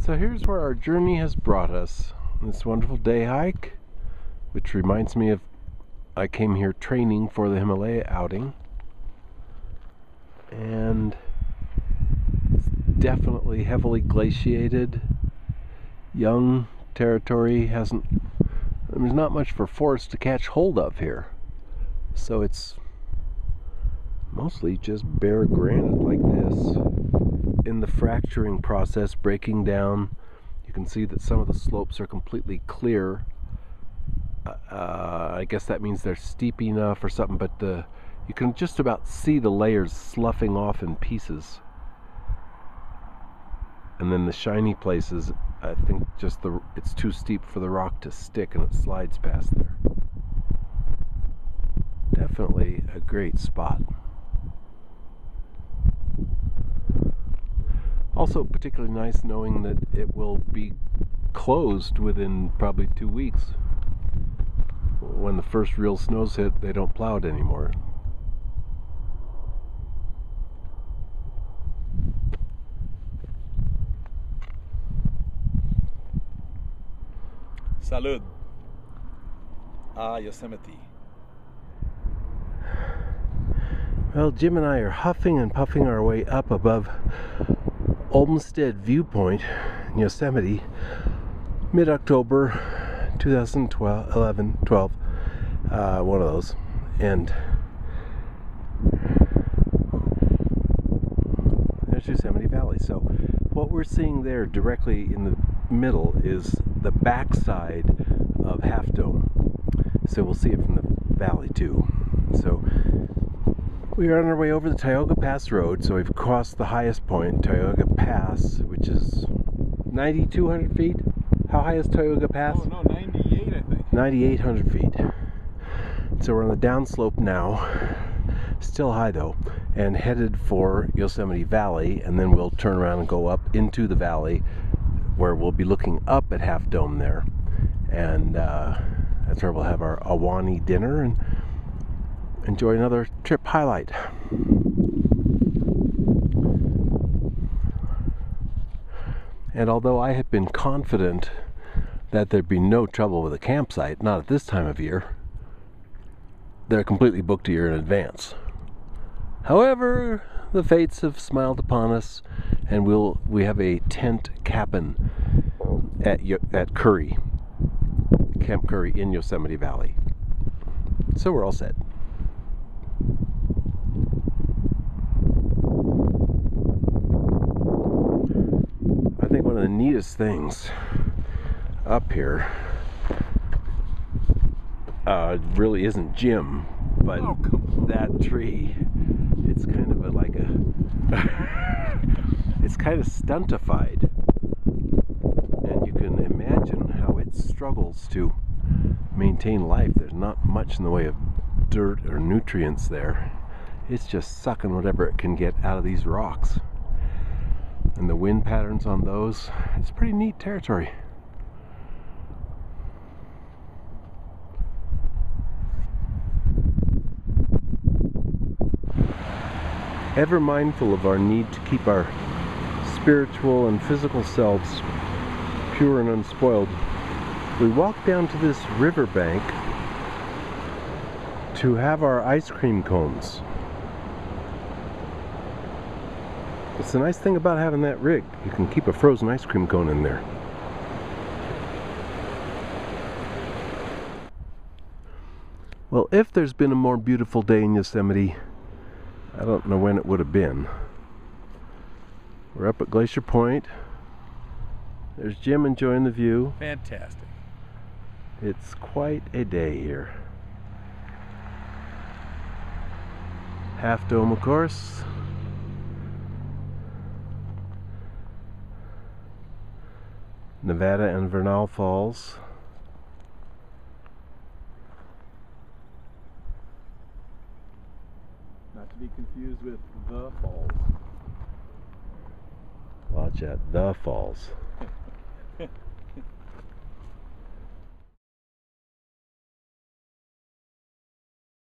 So here's where our journey has brought us. This wonderful day hike, which reminds me of I came here training for the Himalaya outing. And it's definitely heavily glaciated. Young territory there's not much for forest to catch hold of here. So it's mostly just bare granite like this. In the fracturing process, breaking down, you can see that some of the slopes are completely clear. I guess that means they're steep enough or something, but you can just about see the layers sloughing off in pieces. And then the shiny places, I think it's too steep for the rock to stick and it slides past there. Definitely a great spot. Also particularly nice knowing that it will be closed within probably 2 weeks. When the first real snows hit, they don't plow it anymore. Salud. Yosemite. Well, Jim and I are huffing and puffing our way up above Olmsted Viewpoint in Yosemite, mid-October 2012, one of those. And there's Yosemite Valley. So what we're seeing there directly in the middle is the backside of Half Dome. So we'll see it from the valley too. So we are on our way over the Tioga Pass Road, so we've crossed the highest point, Tioga Pass, which is 9,200 feet. How high is Tioga Pass? Oh no, 98 I think. 9,800 feet. So we're on the downslope now, still high though, and headed for Yosemite Valley, and then we'll turn around and go up into the valley where we'll be looking up at Half Dome there. And that's where we'll have our Awani dinner and enjoy another trip highlight. And although I had been confident that there'd be no trouble with a campsite, not at this time of year, they're completely booked a year in advance. However, the fates have smiled upon us, and we have a tent cabin at Curry, Camp Curry in Yosemite Valley. So we're all set. I think one of the neatest things up here really isn't Jim, but that tree. It's kind of it's kind of stuntified, and you can imagine how it struggles to maintain life. There's not much in the way of dirt or nutrients there. It's just sucking whatever it can get out of these rocks. And the wind patterns on those, it's pretty neat territory. Ever mindful of our need to keep our spiritual and physical selves pure and unspoiled, we walked down to this riverbank to have our ice cream cones. It's the nice thing about having that rig. You can keep a frozen ice cream cone in there. Well, if there's been a more beautiful day in Yosemite, I don't know when it would have been. We're up at Glacier Point. There's Jim enjoying the view. Fantastic. It's quite a day here. Half Dome, of course. Nevada and Vernal Falls. Not to be confused with the falls. Watch at the falls.